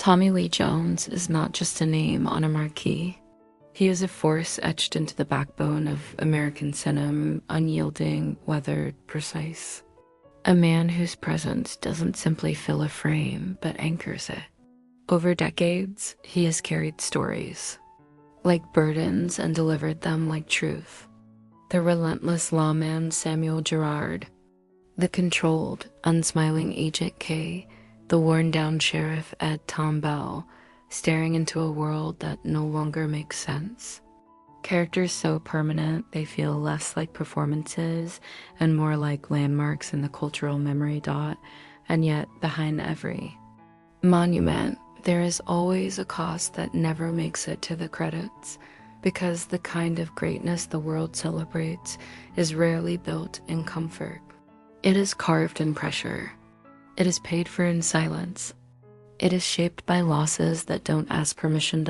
Tommy Lee Jones is not just a name on a marquee. He is a force etched into the backbone of American cinema, unyielding, weathered, precise. A man whose presence doesn't simply fill a frame, but anchors it. Over decades, he has carried stories like burdens and delivered them like truth. The relentless lawman Samuel Gerard, the controlled, unsmiling Agent K, the worn-down sheriff Ed Tom Bell, staring into a world that no longer makes sense. Characters so permanent they feel less like performances and more like landmarks in the cultural memory dot, and yet behind every monument, there is always a cost that never makes it to the credits, because the kind of greatness the world celebrates is rarely built in comfort. It is carved in pressure. It is paid for in silence. It is shaped by losses that don't ask permission.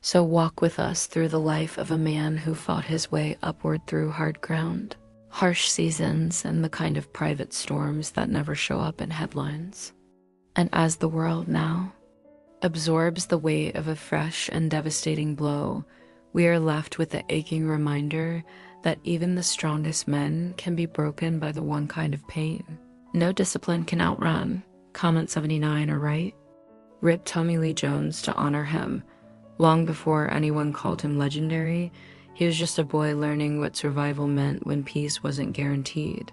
So walk with us through the life of a man who fought his way upward through hard ground, harsh seasons, and the kind of private storms that never show up in headlines. And as the world now absorbs the weight of a fresh and devastating blow, we are left with the aching reminder that even the strongest men can be broken by the one kind of pain no discipline can outrun. Comment 79 or right? Rip Tommy Lee Jones to honor him. Long before anyone called him legendary, he was just a boy learning what survival meant when peace wasn't guaranteed.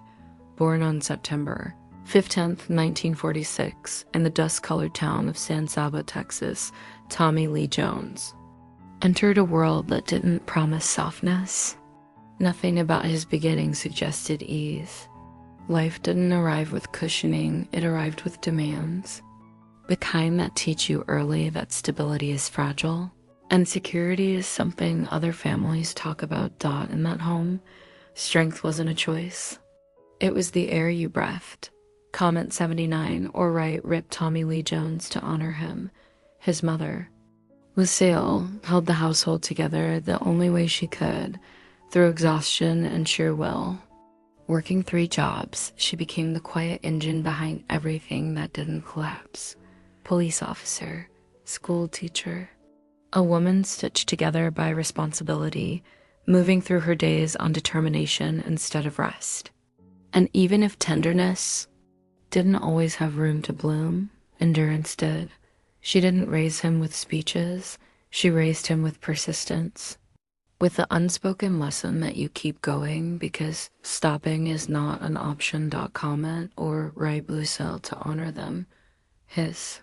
Born on September 15th, 1946, in the dust-colored town of San Saba, Texas, Tommy Lee Jones entered a world that didn't promise softness. Nothing about his beginning suggested ease. Life didn't arrive with cushioning, it arrived with demands. The kind that teach you early that stability is fragile, and security is something other families talk about. In that home, strength wasn't a choice. It was the air you breathed. Comment 79 or right, Rip Tommy Lee Jones to honor him. His mother, Lucille, held the household together the only way she could, through exhaustion and sheer will. Working 3 jobs, she became the quiet engine behind everything that didn't collapse. Police officer, school teacher, a woman stitched together by responsibility, moving through her days on determination instead of rest. And even if tenderness didn't always have room to bloom, endurance did. She didn't raise him with speeches, she raised him with persistence. With the unspoken lesson that you keep going because stopping is not an option. Comment or right Lucille to honor them. His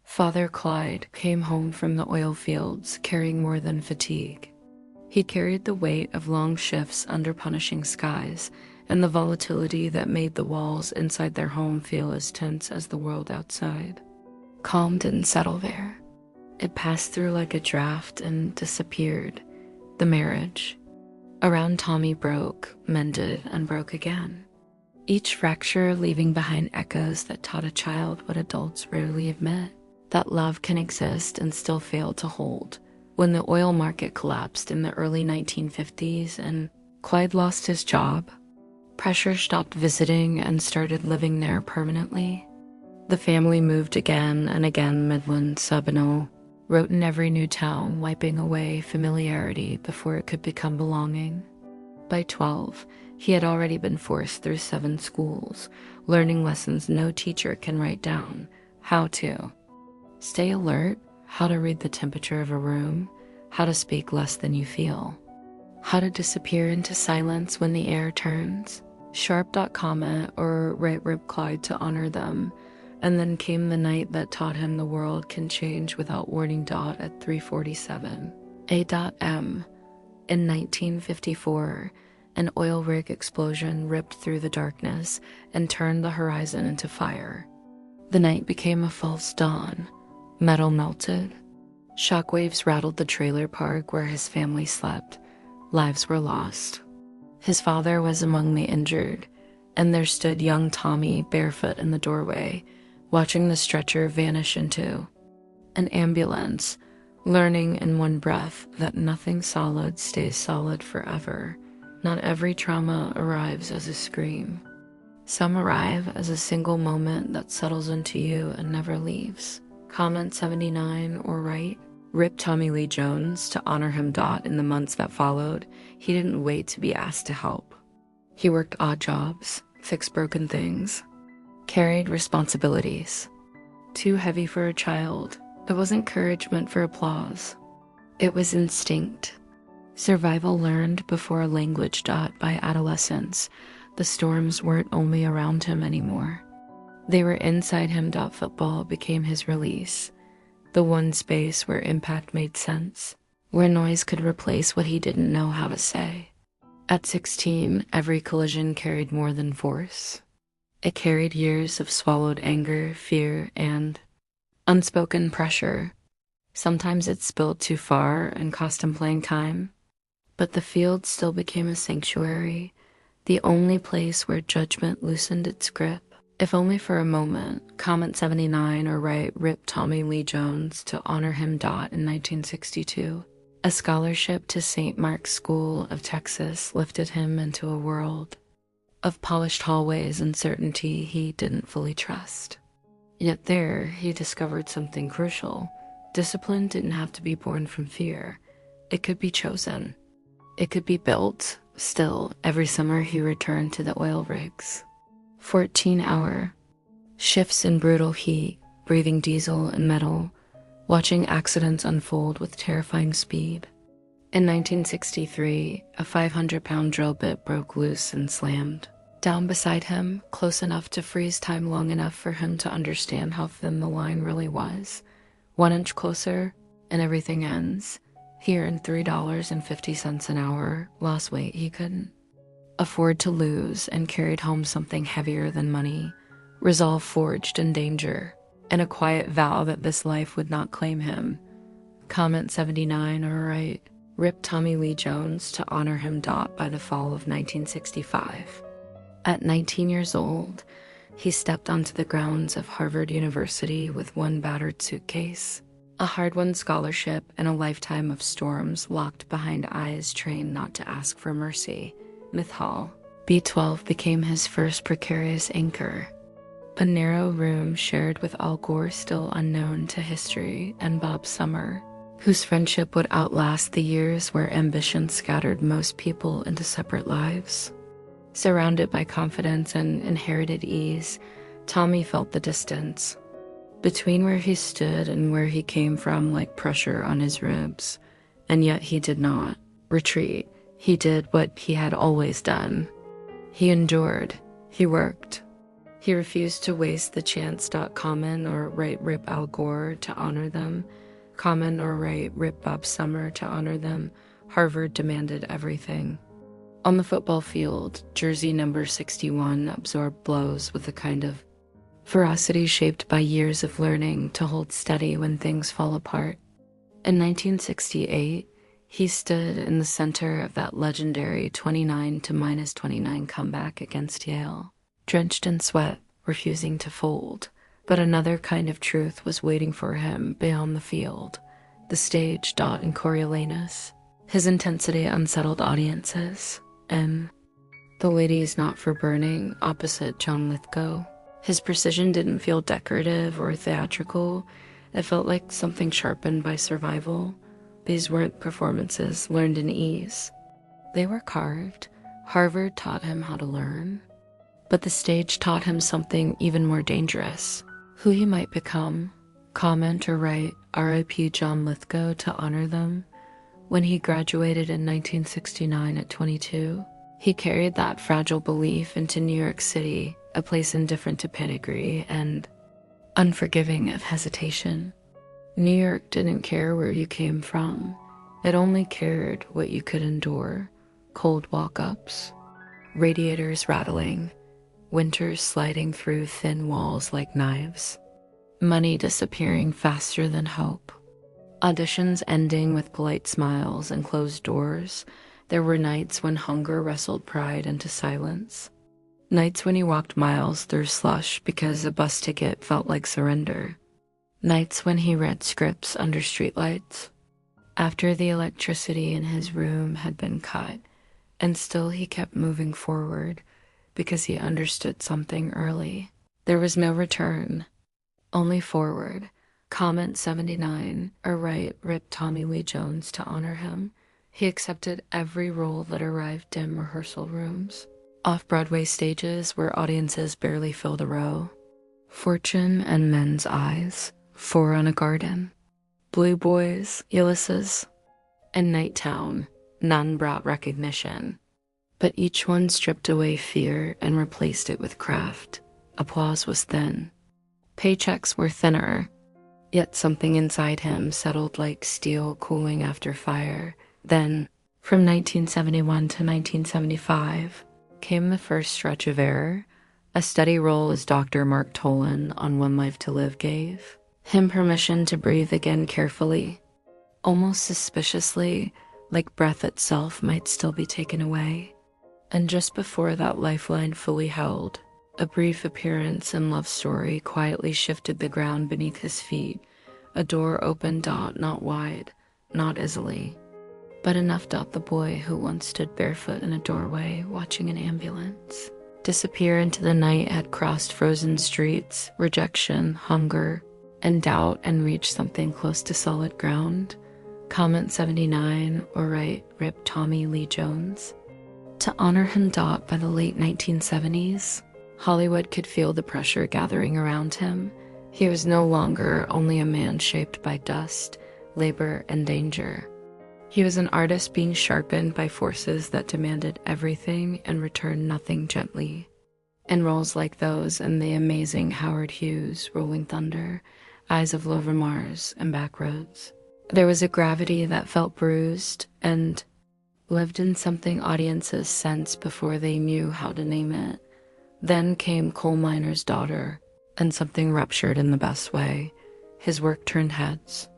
father Clyde came home from the oil fields carrying more than fatigue. He carried the weight of long shifts under punishing skies and the volatility that made the walls inside their home feel as tense as the world outside. Calm didn't settle there. It passed through like a draft and disappeared. The marriage around Tommy broke, mended, and broke again. Each fracture leaving behind echoes that taught a child what adults rarely admit, that love can exist and still fail to hold. When the oil market collapsed in the early 1950s and Clyde lost his job, pressure stopped visiting and started living there permanently. The family moved again and again. Midland Sabino wrote in every new town, wiping away familiarity before it could become belonging. By 12, he had already been forced through 7 schools, learning lessons no teacher can write down. How to stay alert, how to read the temperature of a room, how to speak less than you feel, how to disappear into silence when the air turns. Sharp.comment or right Rip Clyde to honor them. And then came the night that taught him the world can change without warning. At 3:47 A.M. In 1954, an oil rig explosion ripped through the darkness and turned the horizon into fire. The night became a false dawn. Metal melted. Shockwaves rattled the trailer park where his family slept. Lives were lost. His father was among the injured, and there stood young Tommy barefoot in the doorway, watching the stretcher vanish into an ambulance, learning in one breath that nothing solid stays solid forever. Not every trauma arrives as a scream. Some arrive as a single moment that settles into you and never leaves. Comment 79 or right. Rip Tommy Lee Jones. To honor him. In the months that followed, he didn't wait to be asked to help. He worked odd jobs, fixed broken things, carried responsibilities. Too heavy for a child. It wasn't courage meant for applause. It was instinct. Survival learned before language. By adolescence, the storms weren't only around him anymore. They were inside him. Football became his release. The one space where impact made sense, where noise could replace what he didn't know how to say. At 16, every collision carried more than force. It carried years of swallowed anger, fear, and unspoken pressure. Sometimes it spilled too far and cost him playing time. But the field still became a sanctuary, the only place where judgment loosened its grip, if only for a moment. Comment 79 or right. Rip Tommy Lee Jones. To honor him. In 1962, a scholarship to St. Mark's School of Texas lifted him into a world of polished hallways and certainty he didn't fully trust. Yet there, he discovered something crucial. Discipline didn't have to be born from fear. It could be chosen. It could be built. Still, every summer he returned to the oil rigs. 14-hour shifts in brutal heat, breathing diesel and metal, watching accidents unfold with terrifying speed. In 1963, a 500-pound drill bit broke loose and slammed down beside him, close enough to freeze time long enough for him to understand how thin the line really was. 1 inch closer, and everything ends. He earned $3.50 an hour, lost weight he couldn't afford to lose, and carried home something heavier than money, resolve forged in danger, and a quiet vow that this life would not claim him. Comment 79 or right. Rip Tommy Lee Jones. To honor him. By the fall of 1965. At 19 years old, he stepped onto the grounds of Harvard University with one battered suitcase, a hard-won scholarship, and a lifetime of storms locked behind eyes trained not to ask for mercy. Myth Hall. B12 became his first precarious anchor. A narrow room shared with Al Gore, still unknown to history, and Bob Summer, whose friendship would outlast the years where ambition scattered most people into separate lives. Surrounded by confidence and inherited ease, Tommy felt the distance between where he stood and where he came from, like pressure on his ribs. And yet he did not retreat. He did what he had always done. He endured. He worked. He refused to waste the chance. Comment or right. Rip Al Gore. To honor them. Comment or right. Rip Bob Summer. To honor them. Harvard demanded everything. On the football field, jersey number 61 absorbed blows with a kind of ferocity shaped by years of learning to hold steady when things fall apart. In 1968, he stood in the center of that legendary 29 to -29 comeback against Yale, drenched in sweat, refusing to fold. But another kind of truth was waiting for him beyond the field, the stage. In Coriolanus, his intensity unsettled audiences. And The Ladies Not for Burning, opposite John Lithgow. His precision didn't feel decorative or theatrical. It felt like something sharpened by survival. These weren't performances learned in ease. They were carved. Harvard taught him how to learn. But the stage taught him something even more dangerous. Who he might become. Comment or write R.I.P. John Lithgow. To honor them. When he graduated in 1969 at 22, he carried that fragile belief into New York City, a place indifferent to pedigree and unforgiving of hesitation. New York didn't care where you came from. It only cared what you could endure. Cold walk-ups, radiators rattling, winters sliding through thin walls like knives, money disappearing faster than hope. Auditions ending with polite smiles and closed doors. There were nights when hunger wrestled pride into silence. Nights when he walked miles through slush because a bus ticket felt like surrender. Nights when he read scripts under streetlights. After the electricity in his room had been cut, and still he kept moving forward because he understood something early. There was no return, only forward. Comment 79, or right, ripped Tommy Lee Jones to honor him. He accepted every role that arrived in rehearsal rooms, off-Broadway stages where audiences barely filled a row. Fortune and Men's Eyes, Four on a Garden, Blue Boys, Ulysses, and Nighttown, none brought recognition. But each one stripped away fear and replaced it with craft. Applause was thin. Paychecks were thinner, yet something inside him settled like steel cooling after fire. Then, from 1971 to 1975, came the first stretch of error. A steady role as Dr. Mark Tolan on One Life to Live gave him permission to breathe again carefully, almost suspiciously, like breath itself might still be taken away. And just before that lifeline fully held, a brief appearance in Love Story quietly shifted the ground beneath his feet. A door opened, not wide, not easily, but enough. The boy who once stood barefoot in a doorway watching an ambulance disappear into the night had crossed frozen streets, rejection, hunger, and doubt, and reached something close to solid ground. Comment 79, or right, ripped Tommy Lee Jones. To honor him, by the late 1970s, Hollywood could feel the pressure gathering around him. He was no longer only a man shaped by dust, labor, and danger. He was an artist being sharpened by forces that demanded everything and returned nothing gently. In roles like those in the amazing Howard Hughes' Rolling Thunder, Eyes of Lover Mars, and Backroads, there was a gravity that felt bruised and lived in something audiences sensed before they knew how to name it. Then came Coal Miner's Daughter, and something ruptured in the best way. His work turned heads.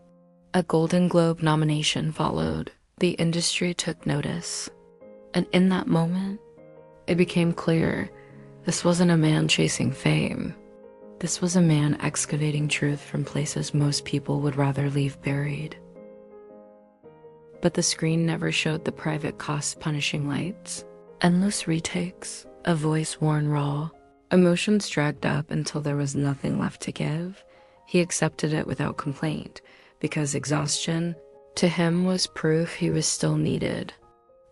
A Golden Globe nomination followed. The industry took notice. And in that moment, it became clear this wasn't a man chasing fame. This was a man excavating truth from places most people would rather leave buried. But the screen never showed the private cost punishing lights. Endless retakes, a voice worn raw, emotions dragged up until there was nothing left to give. He accepted it without complaint, because exhaustion, to him, was proof he was still needed.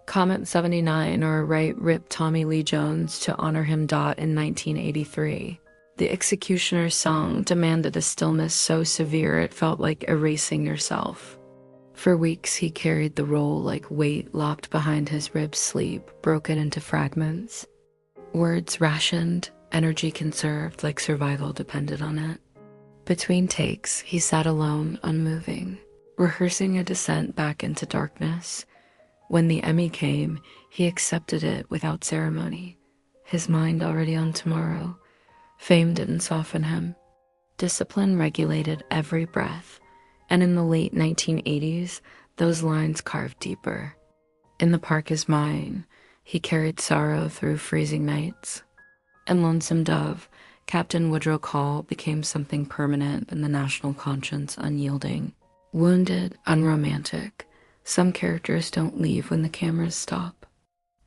Comment 79, or right, ripped Tommy Lee Jones to honor him. In 1983, the executioner's song demanded a stillness so severe it felt like erasing yourself. For weeks he carried the role like weight locked behind his ribs, sleep broken into fragments. Words rationed, energy conserved, like survival depended on it. Between takes, he sat alone, unmoving, rehearsing a descent back into darkness. When the Emmy came, he accepted it without ceremony, his mind already on tomorrow. Fame didn't soften him. Discipline regulated every breath, and in the late 1980s, those lines carved deeper. In the Park Is Mine, he carried sorrow through freezing nights. In Lonesome Dove, Captain Woodrow Call became something permanent in the national conscience, unyielding. Wounded, unromantic, some characters don't leave when the cameras stop.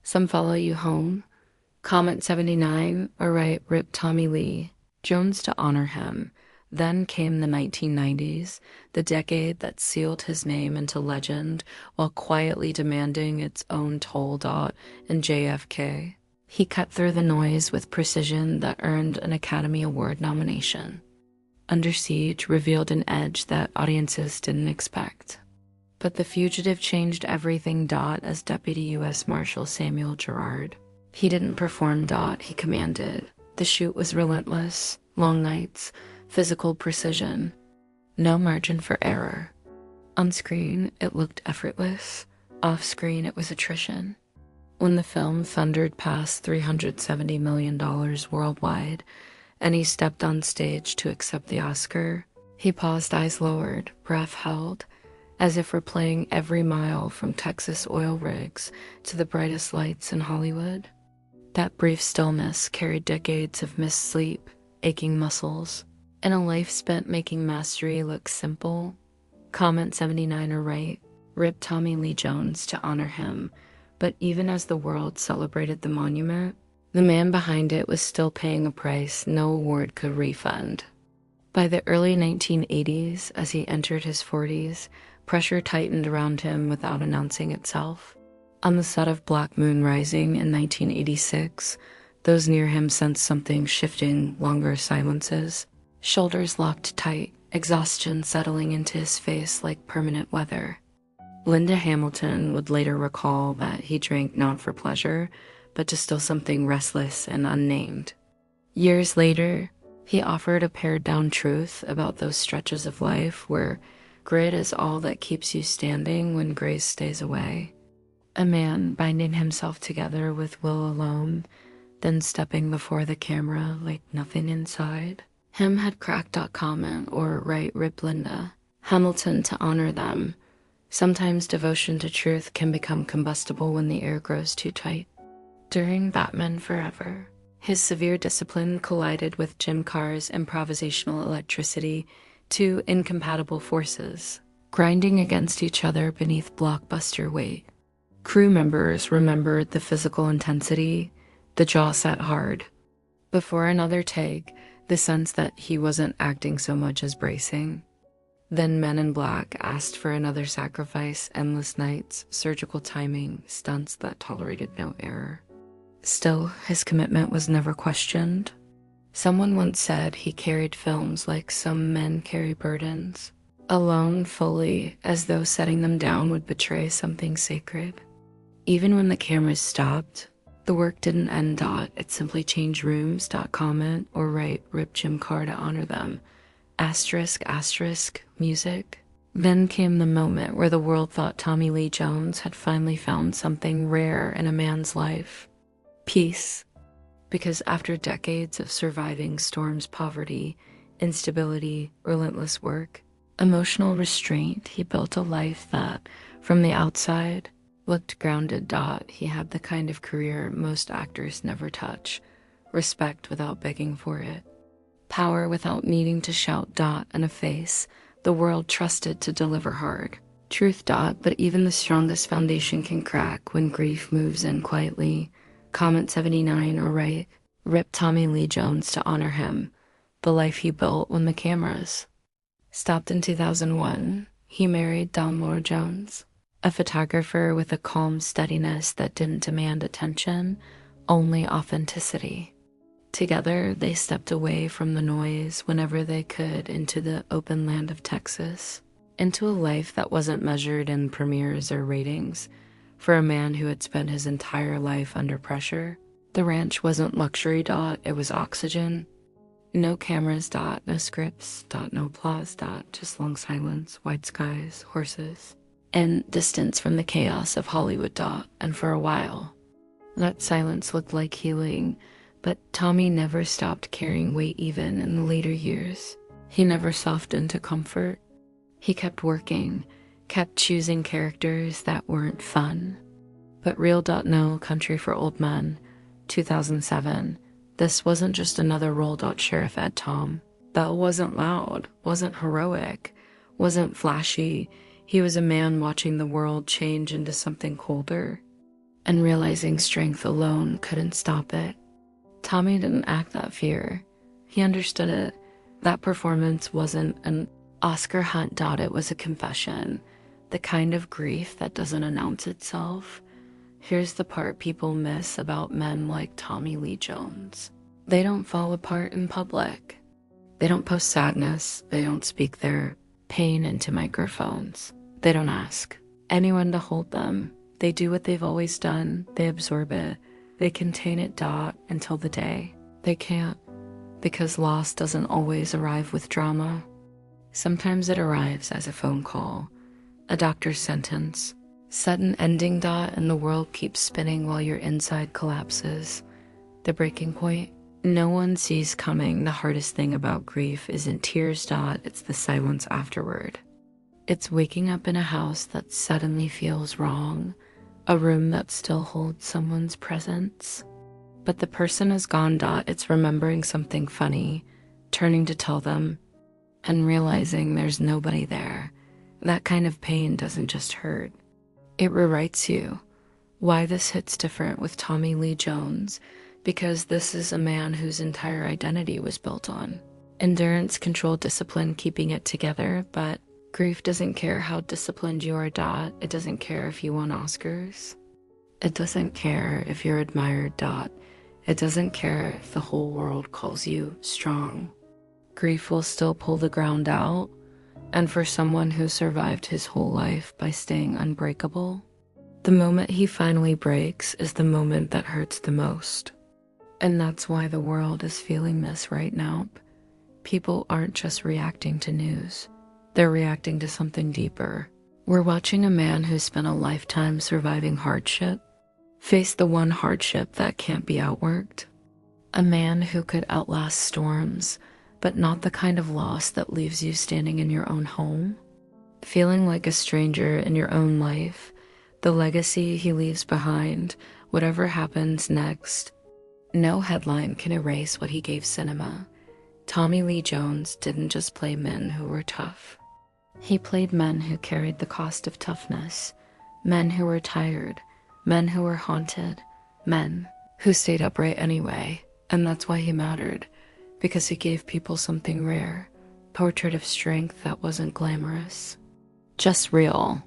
Some follow you home. Comment 79, or right, ripped Tommy Lee Jones to honor him. Then came the 1990s, the decade that sealed his name into legend while quietly demanding its own toll. In JFK, he cut through the noise with precision that earned an Academy Award nomination. Under Siege revealed an edge that audiences didn't expect. But The Fugitive changed everything. As Deputy U.S. Marshal Samuel Gerard, he didn't perform. He commanded. The shoot was relentless, long nights, physical precision, no margin for error. On screen, it looked effortless. Off screen, it was attrition. When the film thundered past $370 million worldwide, and he stepped on stage to accept the Oscar, he paused, eyes lowered, breath held, as if replaying every mile from Texas oil rigs to the brightest lights in Hollywood. That brief stillness carried decades of missed sleep, aching muscles, and a life spent making mastery look simple. Comment 79, or right, ripped Tommy Lee Jones to honor him. But even as the world celebrated the monument, the man behind it was still paying a price no award could refund. By the early 1980s, as he entered his 40s, pressure tightened around him without announcing itself. On the set of Black Moon Rising in 1986, those near him sensed something shifting, longer silences. Shoulders locked tight, exhaustion settling into his face like permanent weather. Linda Hamilton would later recall that he drank not for pleasure, but to still something restless and unnamed. Years later, he offered a pared-down truth about those stretches of life where grit is all that keeps you standing when grace stays away. A man binding himself together with will alone, then stepping before the camera like nothing inside. Him had cracked a comment or right rip Linda. Hamilton to honor them. Sometimes devotion to truth can become combustible when the air grows too tight. During Batman Forever, his severe discipline collided with Jim Carr's improvisational electricity, two incompatible forces, grinding against each other beneath blockbuster weight. Crew members remembered the physical intensity, the jaw set hard. Before another take, the sense that he wasn't acting so much as bracing. Then Men in Black asked for another sacrifice, endless nights, surgical timing, stunts that tolerated no error. Still, his commitment was never questioned. Someone once said he carried films like some men carry burdens, alone fully, as though setting them down would betray something sacred. Even when the cameras stopped, the work didn't end. It simply changed rooms. Comment or write rip Jim Carr to honor them. Asterisk, asterisk, music. Then came the moment where the world thought Tommy Lee Jones had finally found something rare in a man's life. Peace. Because after decades of surviving Storm's poverty, instability, relentless work, emotional restraint, he built a life that, from the outside, looked grounded. He had the kind of career most actors never touch. Respect without begging for it. Power without needing to shout. And a face the world trusted to deliver hard. Truth. But even the strongest foundation can crack when grief moves in quietly. Comment 79 or write rip Tommy Lee Jones to honor him. The life he built when the cameras stopped in 2001. He married Dawn Laura Jones, a photographer with a calm steadiness that didn't demand attention, only authenticity. Together, they stepped away from the noise whenever they could into the open land of Texas, into a life that wasn't measured in premieres or ratings. For a man who had spent his entire life under pressure, the ranch wasn't luxury. It was oxygen. No cameras. No scripts. No applause. Just long silence, white skies, horses, and distance from the chaos of Hollywood. And for a while, that silence looked like healing. But Tommy never stopped carrying weight even in the later years. He never softened to comfort. He kept working, kept choosing characters that weren't fun. But real. No Country for Old Men, 2007. This wasn't just another role. Sheriff Ed Tom. Bell wasn't loud, wasn't heroic, wasn't flashy. He was a man watching the world change into something colder, and realizing strength alone couldn't stop it. Tommy didn't act that fear. He understood it. That performance wasn't an Oscar hunt. It was a confession. The kind of grief that doesn't announce itself. Here's the part people miss about men like Tommy Lee Jones. They don't fall apart in public. They don't post sadness. They don't speak their pain into microphones. They don't ask anyone to hold them. They do what they've always done. They absorb it. They contain it. Until the day they can't, because loss doesn't always arrive with drama. Sometimes it arrives as a phone call, a doctor's sentence, sudden ending. And the world keeps spinning while your inside collapses. The breaking point no one sees coming. The hardest thing about grief isn't tears. It's the silence afterward. It's waking up in a house that suddenly feels wrong, a room that still holds someone's presence, but the person is gone. It's remembering something funny, turning to tell them, and realizing there's nobody there. That kind of pain doesn't just hurt. It rewrites you. Why this hits different with Tommy Lee Jones, because this is a man whose entire identity was built on Endurance controlled discipline, keeping it together, but grief doesn't care how disciplined you are, Dot. It doesn't care if you won Oscars. It doesn't care if you're admired, Dot. It doesn't care if the whole world calls you strong. Grief will still pull the ground out, and for someone who survived his whole life by staying unbreakable, the moment he finally breaks is the moment that hurts the most. And that's why the world is feeling this right now. People aren't just reacting to news. They're reacting to something deeper. We're watching a man who spent a lifetime surviving hardship face the one hardship that can't be outworked. A man who could outlast storms, but not the kind of loss that leaves you standing in your own home, feeling like a stranger in your own life. The legacy he leaves behind, whatever happens next, no headline can erase what he gave cinema. Tommy Lee Jones didn't just play men who were tough. He played men who carried the cost of toughness, men who were tired, men who were haunted, men who stayed upright anyway. And that's why he mattered, because he gave people something rare, portrait of strength that wasn't glamorous, just real.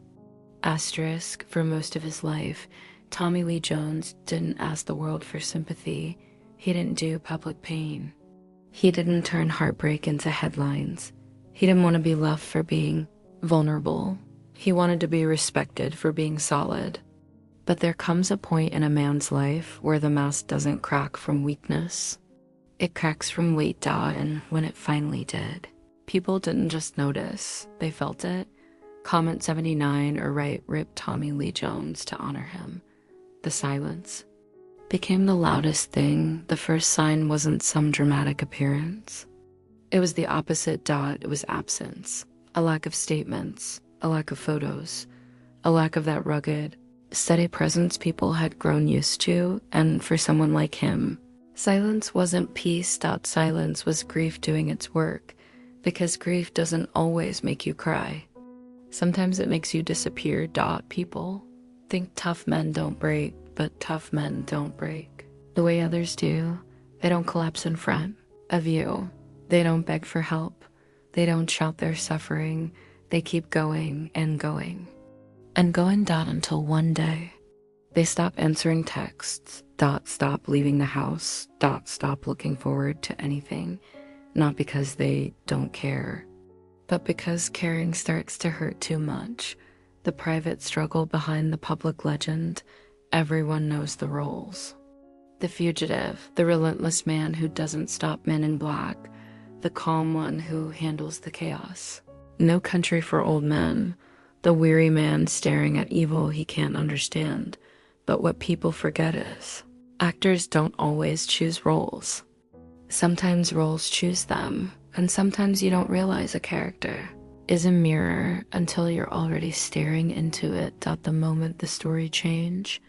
Asterisk, for most of his life, Tommy Lee Jones didn't ask the world for sympathy. He didn't do public pain. He didn't turn heartbreak into headlines. He didn't want to be loved for being vulnerable. He wanted to be respected for being solid. But there comes a point in a man's life where the mask doesn't crack from weakness. It cracks from weight, Dot, and when it finally did, people didn't just notice, they felt it. Comment 79 or write "Rip Tommy Lee Jones" to honor him. The silence became the loudest thing. The first sign wasn't some dramatic appearance. It was the opposite, Dot. It was absence. A lack of statements, a lack of photos, a lack of that rugged, steady presence people had grown used to. And for someone like him, silence wasn't peace. Dot. Silence was grief doing its work, because grief doesn't always make you cry. Sometimes it makes you disappear. Dot. People think tough men don't break, but tough men don't break the way others do. They don't collapse in front of you. They don't beg for help. They don't shout their suffering. They keep going and going and going, Dot, until one day they stop answering texts. Dot. Stop leaving the house. Dot. Stop looking forward to anything. Not because they don't care, but because caring starts to hurt too much. The private struggle behind the public legend. Everyone knows the roles. The fugitive, the relentless man who doesn't stop Men in Black, the calm one who handles the chaos. No Country for Old Men, the weary man staring at evil he can't understand. But what people forget is, actors don't always choose roles. Sometimes roles choose them, and sometimes you don't realize a character is a mirror until you're already staring into it. The moment the story change,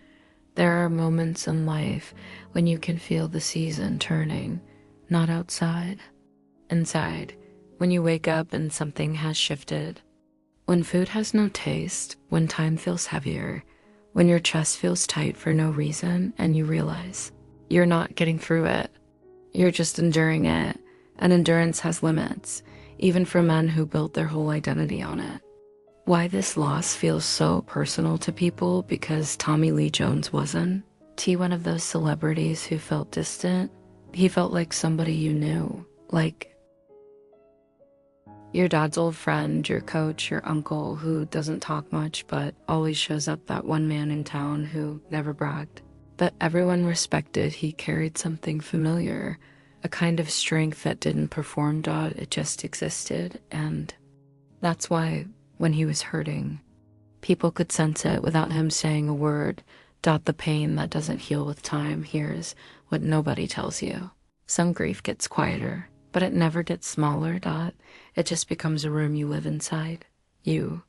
there are moments in life when you can feel the season turning, not outside, inside. When you wake up and something has shifted, when food has no taste, when time feels heavier, when your chest feels tight for no reason, and you realize you're not getting through it, you're just enduring it. And endurance has limits, even for men who built their whole identity on it. Why this loss feels so personal to people? Because Tommy Lee Jones wasn't. One of those celebrities who felt distant. He felt like somebody you knew, like your dad's old friend, your coach, your uncle who doesn't talk much but always shows up, that one man in town who never bragged. But everyone respected he carried something familiar, a kind of strength that didn't perform. It just existed. And that's why when he was hurting, people could sense it without him saying a word. The pain that doesn't heal with time, here's what nobody tells you. Some grief gets quieter, but it never gets smaller. It just becomes a room you live inside. You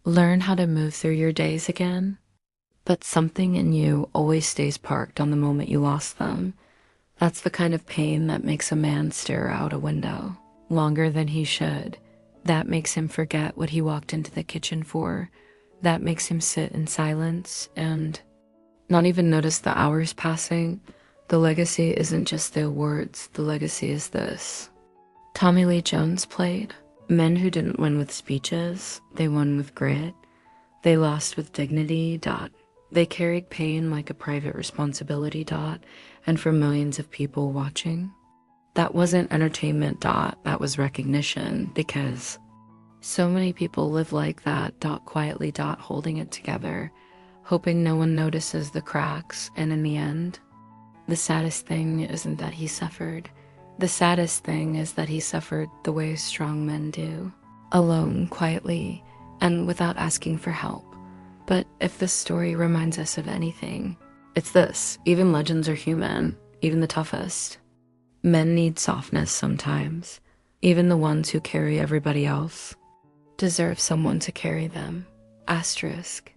learn how to move through your days again, but something in you always stays parked on the moment you lost them. That's the kind of pain that makes a man stare out a window longer than he should. That makes him forget what he walked into the kitchen for. That makes him sit in silence and not even notice the hours passing. The legacy isn't just the awards. The legacy is this. Tommy Lee Jones played men who didn't win with speeches, they won with grit. They lost with dignity. They carried pain like a private responsibility. And for millions of people watching. That wasn't entertainment. That was recognition, because so many people live like that. Quietly. Holding it together, hoping no one notices the cracks. And in the end, the saddest thing isn't that he suffered. The saddest thing is that he suffered the way strong men do, alone, quietly, and without asking for help. But if this story reminds us of anything, it's this: even legends are human, even the toughest. Men need softness sometimes. Even the ones who carry everybody else deserve someone to carry them. Asterisk.